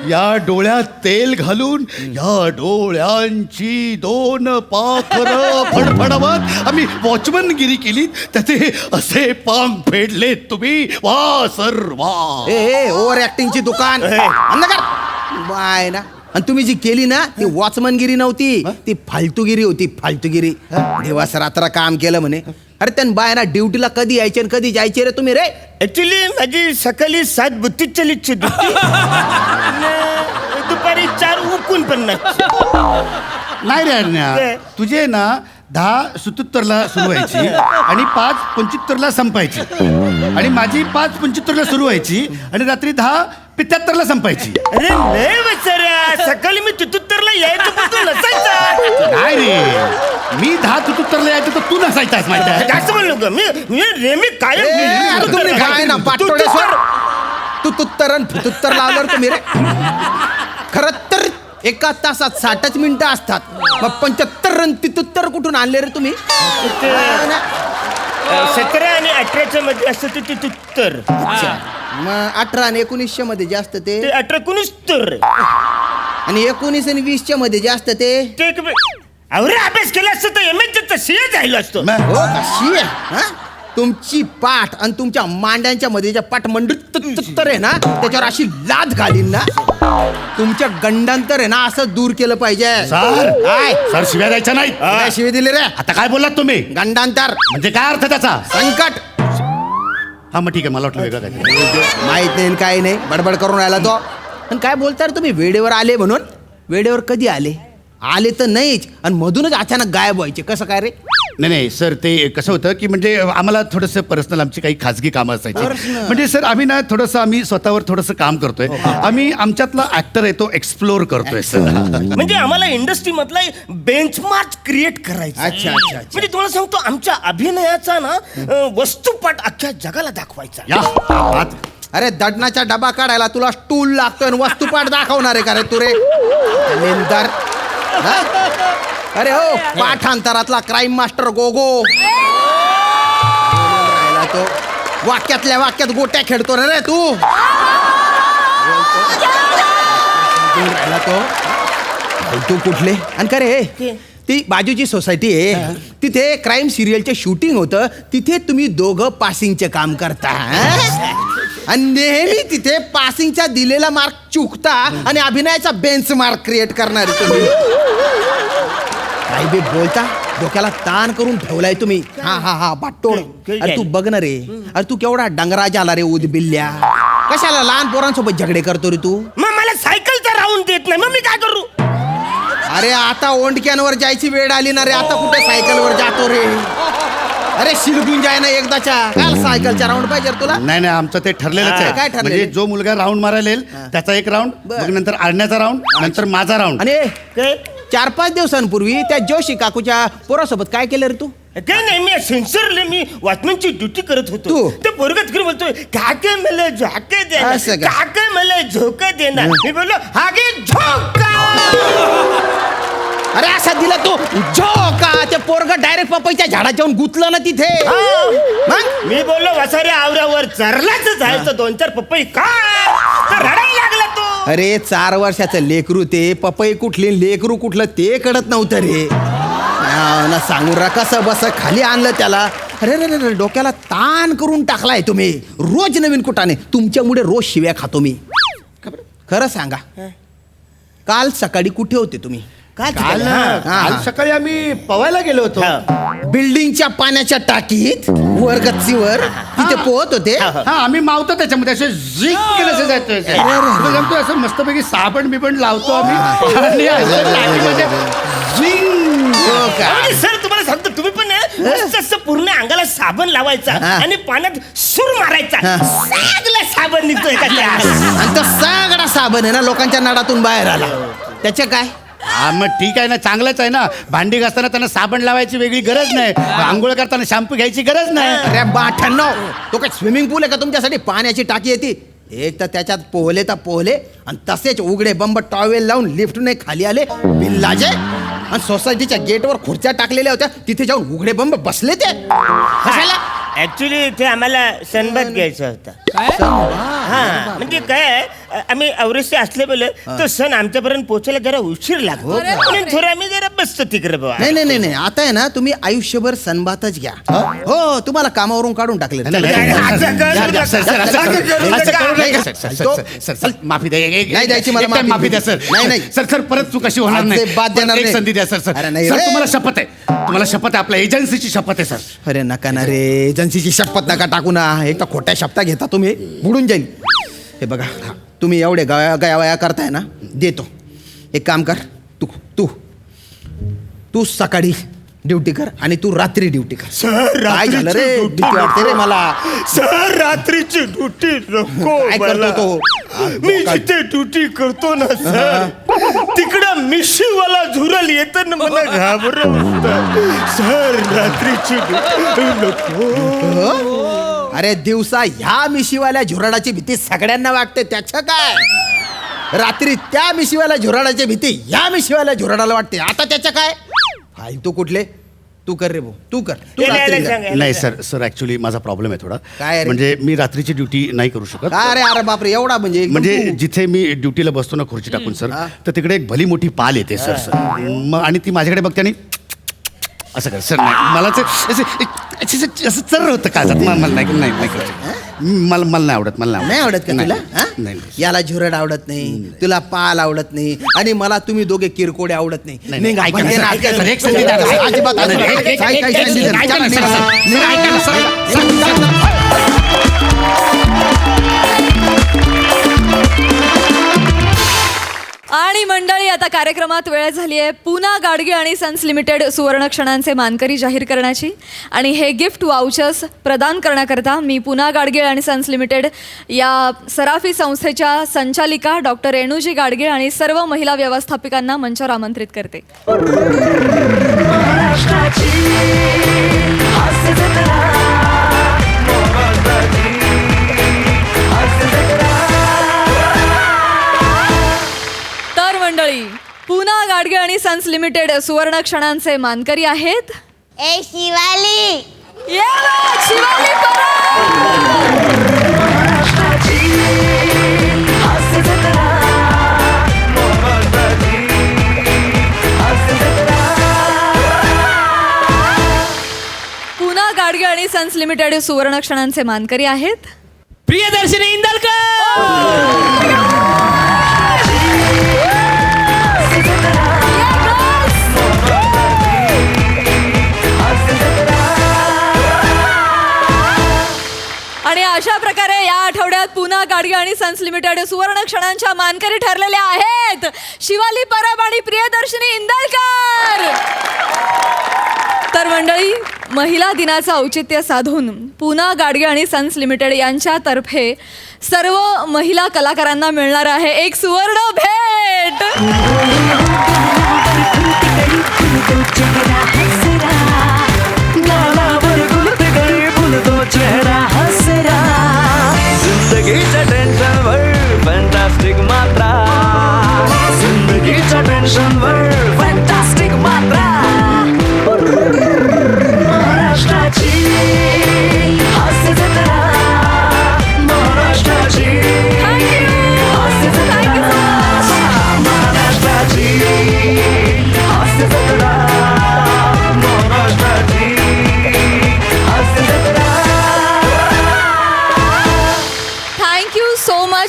या डोळ्यात तेल घालून या डोळ्यांची दोन पाखर फडफडवत आम्ही वॉचमनगिरी केली. त्याचे असे पांग फेडले तुम्ही. वा सर वा. ए ओव्हर ऍक्टिंगची दुकान अंधकार. बाय ना. आणि तुम्ही जी केली ना ती वॉचमनगिरी नव्हती, ती फालतूगिरी होती. फालतूगिरी. दिवस रात्र काम केलं म्हणे. अरे त्यान बायना ड्युटीला कधी यायचे आणि कधी जायचे रे तुम्ही रे. ऍक्च्युली माझी सकाळी 7:32 ड्युटी. दुपारी 4:49. नाही रे अरण्या, तुझे ना 10:77 सुरू व्हायची आणि 5:75 संपायची. आणि माझी 5:75 सुरू व्हायची आणि रात्री 10:75 संपायची. अरे नाही बचाऱ्या, सकाळी मी 73 यायचं पण तू नसायचा. नाही रे, मी 10:73 यायचो तर तू नसायचास. माहिती आहे. जास्त म्हणलो का मी नेहमी काय ना पाटोळे सर. तू तुत्तरन फुतुत्तर लावलं तुम्ही रे. खरं तर एका तासात 60 मिनिटं असतात. मग 75 रन तितुत्तर कुठून आणले रे तुम्ही. 17 आणि 18 मध्ये असतं ते 73. मग 18 आणि 19 मध्ये जास्त ते 18-69. आणि 19 आणि 20 मध्ये जास्त ते अरे अभ्यास केला असतं तर एमएच सीए झालं असतं. हो कशी आहे. तुमची पाठ आणि तुमच्या मांड्यांच्या मध्ये ज्या पाठ मंडूत आहे ना त्याच्यावर अशी लाद घालीन ना. तुमच्या गंडांतर आहे ना असं दूर केलं पाहिजे. सर काय सर शिव्या द्यायच्या नाही. काय शिवी दिली रे. आता काय बोललात तुम्ही. गंडांतर म्हणजे काय अर्थ त्याचा. संकट. हा मग ठीक आहे, मला वाटलं वेगळं काय. माहित नाही काही नाही. बडबड करून राहिला तो. पण काय बोलता रे तुम्ही वेळेवर आले म्हणून. वेळेवर कधी आले. आले तर नाहीच आणि मधूनच अचानक गायब व्हायचे. कसं काय रे. नाही सर, ते कसं होतं की म्हणजे आम्हाला थोडंसं पर्सनल आमची काही खाजगी कामं असायची. म्हणजे सर आम्ही ना थोडंसं आम्ही स्वतःवर थोडंसं काम करतोय. आम्ही आमच्यातला ऍक्टर आहे तो एक्सप्लोर करतोय सर. म्हणजे आम्हाला इंडस्ट्री मधला बेंचमार्क क्रिएट करायचा. अच्छा. म्हणजे तुम्हाला सांगतो आमच्या अभिनयाचा ना वस्तुपाठ अख्ख्या जगाला दाखवायचा. या अरे दडणाचा डबा काढायला तुला स्टूल लागतोय आणि वस्तुपाठ दाखवणार आहे का रे तू रे. अरे हो पाठांतरातला क्राईम मास्टर गोगो. तो वाक्यातल्या वाक्यात गोट्या खेळतो ना रे तू. तू कुठले. आणि का रे ती बाजूची सोसायटी आहे तिथे क्राईम सिरियलचे शूटिंग होतं. तिथे तुम्ही दोघं पासिंगचे काम करता आणि नेहमी तिथे पासिंगचा दिलेला मार्क चुकता आणि अभिनयाचा बेंच मार्क क्रिएट करणार तुम्ही. काय बी बोलता. डोक्याला ताण करून ठेवलाय तुम्ही. हा बाटोड. अरे तू बघ ना रे. अरे तू केवढा डंगरा झाला रे उदबिल्ल्या. कशाला लहान पोरांसोबत झगडे करतो रे तू. मग मला सायकलचा राऊंड देत नाही मग मी काय करू. अरे आता ओंडक्यांवर जायची वेळ आली ना रे. आता कुठे सायकलवर जातो रे. अरे शिलगून जाय ना एकदाच्या. काय सायकलचा राऊंड पाहिजे तुला. नाही आमचं ते ठरलेलंच आहे. काय ठरलेलं? म्हणजे जो मुलगा राऊंड मारायला येईल त्याचा एक राऊंड, मग नंतर आरण्याचा राऊंड, नंतर माझा राऊंड. आणि 4-5 दिवसांपूर्वी त्या जोशी काकूच्या पोरासोबत काय केलं रे तू. काय नाही मी सिन्सिअरली मी वॉचमॅनची ड्युटी करत होतो तू? ते पोरगत फिरून बोलतोय काका मला झोका देणार असं का? काका मला झोका देणार मी बोललो हा घे झोका अरे असा दिला तो झोका ते पोरग डायरेक्ट पपईच्या झाडात जाऊन गुतलं ना तिथे मग? मी बोललो वसाऱ्या आवरावर चरलाच जायचं 2-4 पपई का तर रडायला लागला तो अरे 4 वर्षाचं लेकरू ते पपई कुठली लेकरू कुठलं ते कळत नव्हतं रे ना सांगू रा कसं बस खाली आणलं त्याला अरे रे रे डोक्याला ताण करून टाकलाय तुम्ही रोज नवीन कुटाने तुमच्यामुळे रोज शिव्या खातो मी खरं सांगा काल सकाळी कुठे होते तुम्ही काल काल सकाळी आम्ही पवायला गेलो होतो बिल्डिंगच्या पाण्याच्या टाकीत वर गच्चीवर तिथे पोहत होते हा आम्ही मावतो त्याच्यामध्ये असे जातोय असं मस्तपैकी साबण बिबण लावतो आम्ही आणि असं टाकीमध्ये सर तुम्हाला सांगतो तुम्ही पण मस्त असं पूर्ण अंगाला साबण लावायचा आणि पाण्यात सूर मारायचा सगळं साबण निघतोय आणि तो सगळा साबण आहे ना लोकांच्या नाडातून बाहेर आला त्याचे काय हा मग ठीक आहे ना चांगलंच आहे ना भांडी घासताना त्यांना साबण लावायची वेगळी गरज नाही आंघोळ करताना शॅम्पू घ्यायची गरज नाही अरे बाठ्याण्णव तो काय स्विमिंग पूल आहे का तुमच्यासाठी पाण्याची टाकी येते एक तर त्याच्यात पोहले तर पोहले आणि तसेच उघडे बंब टॉवेल लावून लिफ्टने खाली आले बिल्लाजे आणि सोसायटीच्या गेटवर खुर्च्या टाकलेल्या होत्या तिथे जाऊन उघडे बंब बसले ते कशाला ऍक्च्युली इथे आम्हाला सनबाथ घ्यायचा होता हा म्हणजे काय आम्ही अवरेसे असल्यामुळे तो सण आमच्यापर्यंत पोहोचायला जरा उशीर लागतो म्हणून थोडं आम्ही जरा बसतो तिकडे बाबा नाही नाही नाही नाही आता आहे ना तुम्ही आयुष्यभर सनबातच घ्या हो तुम्हाला कामावरून काढून टाकले माफी द्या नाही द्यायची मला माफी द्या सर नाही नाही सर सर परत चूक अशी होणार नाही बाद देणार एक नाही. संधी द्या सर सर अरे नाही सर रे. तुम्हाला शपथ आहे तुम्हाला शपथ आहे आपल्या एजन्सीची शपथ आहे सर अरे नका ना रे एजन्सीची शपथ नका टाकू ना एक तर खोट्या शपथा घेता तुम्ही बुडून जाईल हे बघा तुम्ही एवढे गयावया करताय ना देतो एक काम कर तू तू तू सकाळी ड्युटी कर आणि तू रात्री ड्युटी कर सर काय झालं रे भीती वाटते रे मला सर रात्रीची ड्युटी नको काय करतो मला. तो मी जिथे ड्युटी करतो ना सर तिकडं मिशीवाला झुरल येतं ना मला घाबरत सर रात्रीची ड्युटी नको अरे दिवसा ह्या मिशीवाल्या झुराडाची भीती सगळ्यांना वाटते त्याचं काय रात्री त्या मिशीवाल्या झुराडाची भीती ह्या मिशीवाल्या झुराडाला वाटते आता त्याचं काय फालतू कुठले तू कर रे भाऊ तू कर तू रात्री कर. नाही सर सर ऍक्च्युली माझा प्रॉब्लेम आहे थोडा काय रे? म्हणजे मी रात्रीची ड्युटी नाही करू शकत अरे अरे बापरे एवढा म्हणजे एकदम म्हणजे तू- जिथे मी ड्युटीला बसतो ना खुर्ची टाकून सर तर तिकडे एक भली मोठी पाल येते सर सर मग आणि ती माझ्याकडे बघते आणि असं कर सर नाही मला ते असं चर्र होतं का मला नाही नाही नाही करत. मला नाही आवडत मला नाही आवडत का तुला हा? नाही याला झुरड आवडत नाही तुला पाल आवडत नाही आणि मला तुम्ही दोघे किरकोडे आवडत नाही नाही, निघा, ऐका ना, म्हणजे सर, ना, ऐका ना, सर, एक संधी द्या, सर. अजिबात नाही, अजिबात. नाही, एक- काय- काय एक- संधी एक- द्या. ऐका ना, निघा, सर, निघा. सर, ऐका ना, सर. आणि मंडळी आता कार्यक्रमात वेळ झाली आहे पुना गाडगे आणि सन्स लिमिटेड सुवर्ण क्षणांचे मानकरी जाहीर करण्याची आणि हे गिफ्ट वाउचर्स प्रदान करण्याकरता मी पुना गाडगे आणि सन्स लिमिटेड या सराफी संस्थेच्या संचालिका डॉक्टर रेणूजी गाडगे आणि सर्व महिला व्यवस्थापिकांना मंचावर आमंत्रित करते. तर मंडळी पुना गाडगे आणि सन्स लिमिटेड सुवर्ण क्षणांचे मानकरी आहेत ए शिवाली ये बघ, शिवाली परब! पुना गाडगे आणि सन्स लिमिटेड सुवर्ण क्षणांचे मानकरी आहेत प्रियदर्शनी इंदलकर. आणि अशा प्रकारे या आठवड्यात पुना गाडगे आणि सन्स लिमिटेड सुवर्ण क्षणांच्या मानकरी ठरलेल्या आहेत शिवाली परब आणि प्रियदर्शनी इंदलकर. तर मंडळी महिला दिनाचं औचित्य साधून पुना गाडगे आणि सन्स लिमिटेड यांच्यातर्फे सर्व महिला कलाकारांना मिळणार आहे एक सुवर्ण भेट.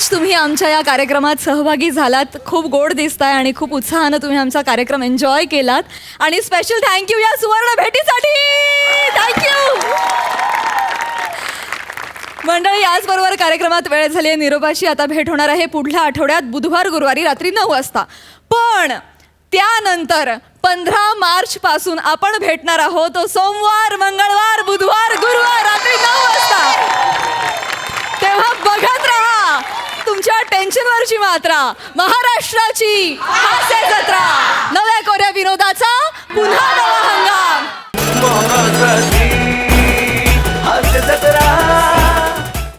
मच तुम्ही आमच्या या कार्यक्रमात सहभागी झालात. खूप गोड दिसताय आणि खूप उत्साहानं तुम्ही आमचा कार्यक्रम एन्जॉय केलात. आणि स्पेशल थँक्यू या सुवर्ण भेटीसाठी. थँक्यू मंडळी. याचबरोबर कार्यक्रमात वेळ झाली आहे निरोपाची. आता भेट होणार आहे पुढल्या आठवड्यात बुधवार गुरुवारी रात्री 9 वाजता. पण त्यानंतर 15 मार्च पासून आपण भेटणार आहोत सोमवार, मंगळवार, बुधवार, गुरुवार रात्री 9 वाजता. तेव्हा बघत राहा तुमच्या टेन्शनवरची मात्रा, महाराष्ट्राची हास्य जत्रा, नव्या कोऱ्या विनोदाचा पुन्हा नवा हंगाम.